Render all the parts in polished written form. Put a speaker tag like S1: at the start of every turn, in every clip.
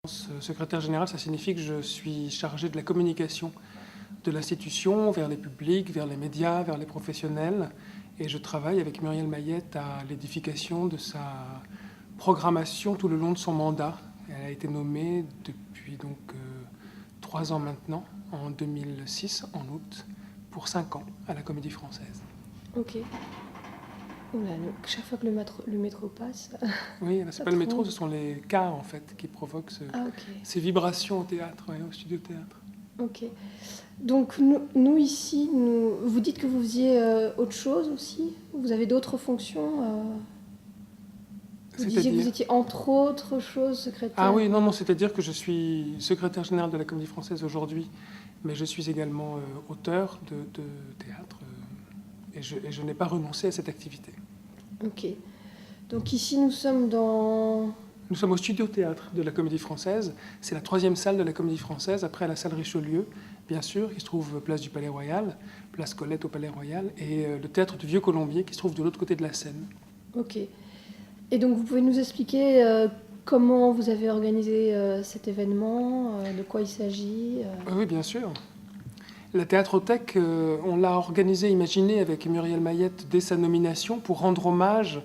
S1: Secrétaire général, ça signifie que je suis chargé de la communication de l'institution vers les publics, vers les médias, vers les professionnels. Et je travaille avec Muriel Mayette à l'édification de sa programmation tout le long de son mandat. Elle a été nommée depuis 3 ans maintenant, en 2006, en août, pour 5 ans à la Comédie Française.
S2: Ok. Oula, chaque fois que le métro passe...
S1: Oui, c'est pas le métro, ce sont les cars en fait qui provoquent ces vibrations au théâtre, au studio théâtre.
S2: Ok. Donc nous ici, vous dites que vous faisiez autre chose aussi? Vous avez d'autres fonctions Vous disiez que vous étiez entre autres choses secrétaire?
S1: Ah oui, non, c'est-à-dire que je suis secrétaire général de la Comédie Française aujourd'hui, mais je suis également auteur de théâtre et je n'ai pas renoncé à cette activité.
S2: Ok. Donc ici, nous sommes dans...
S1: Nous sommes au studio théâtre de la Comédie Française. C'est la 3e salle de la Comédie Française, après la salle Richelieu, bien sûr, qui se trouve place du Palais Royal, place Colette au Palais Royal, et le théâtre du Vieux-Colombier, qui se trouve de l'autre côté de la Seine.
S2: Ok. Et donc, vous pouvez nous expliquer comment vous avez organisé cet événement, de quoi il s'agit
S1: Oui, bien sûr. La Théâtrothèque, on l'a organisée, imaginée avec Muriel Mayette dès sa nomination pour rendre hommage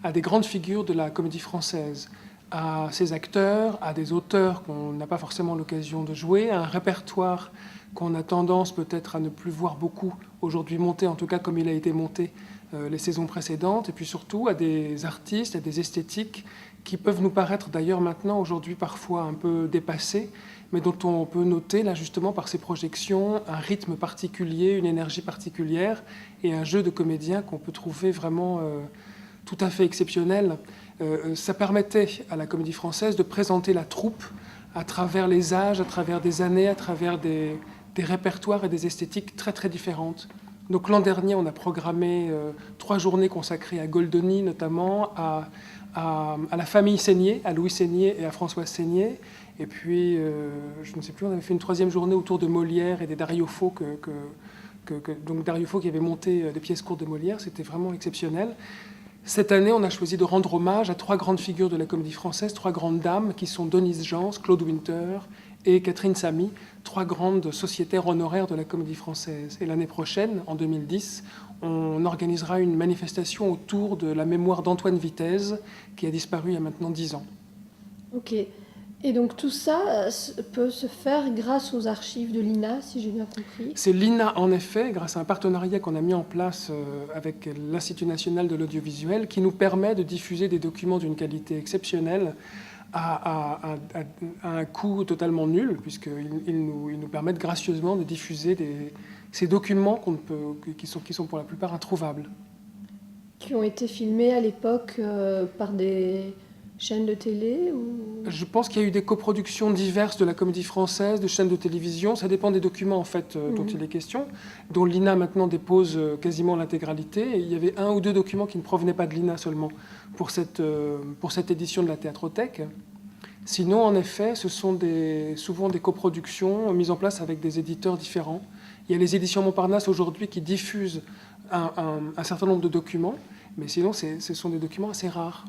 S1: à des grandes figures de la comédie française, à ses acteurs, à des auteurs qu'on n'a pas forcément l'occasion de jouer, à un répertoire qu'on a tendance peut-être à ne plus voir beaucoup aujourd'hui monter, en tout cas comme il a été monté les saisons précédentes, et puis surtout à des artistes, à des esthétiques qui peuvent nous paraître d'ailleurs maintenant aujourd'hui parfois un peu dépassés, mais dont on peut noter là justement par ces projections un rythme particulier, une énergie particulière et un jeu de comédiens qu'on peut trouver vraiment tout à fait exceptionnel. Ça permettait à la Comédie Française de présenter la troupe à travers les âges, à travers des années, à travers des répertoires et des esthétiques très très différentes. Donc l'an dernier, on a programmé 3 journées consacrées à Goldoni notamment, à la famille Seigné, à Louis Seigné et à Françoise Seigné. Et puis, je ne sais plus, on avait fait une 3e journée autour de Molière et des Dario Fo, donc Dario Fo qui avait monté des pièces courtes de Molière. C'était vraiment exceptionnel. Cette année, on a choisi de rendre hommage à 3 grandes figures de la comédie française, 3 grandes dames qui sont Denise Jans, Claude Winter et Catherine Samy, 3 grandes sociétaires honoraires de la comédie française. Et l'année prochaine, en 2010, on organisera une manifestation autour de la mémoire d'Antoine Vitez, qui a disparu il y a maintenant 10 ans.
S2: Ok. Et donc tout ça peut se faire grâce aux archives de l'INA, si j'ai bien compris.
S1: C'est l'INA, en effet, grâce à un partenariat qu'on a mis en place avec l'Institut national de l'audiovisuel, qui nous permet de diffuser des documents d'une qualité exceptionnelle à un coût totalement nul, puisqu'ils nous permettent gracieusement de diffuser ces documents qui sont pour la plupart introuvables.
S2: Qui ont été filmés à l'époque par des chaînes de télé ou...
S1: Je pense qu'il y a eu des coproductions diverses de la comédie française, de chaînes de télévision. Ça dépend des documents en fait dont il est question, dont l'INA maintenant dépose quasiment l'intégralité. Et il y avait 1 ou 2 documents qui ne provenaient pas de l'INA seulement pour cette édition de la Théâtrothèque. Sinon, en effet, ce sont souvent des coproductions mises en place avec des éditeurs différents. Il y a les éditions Montparnasse aujourd'hui qui diffusent un certain nombre de documents, mais sinon, ce sont des documents assez rares.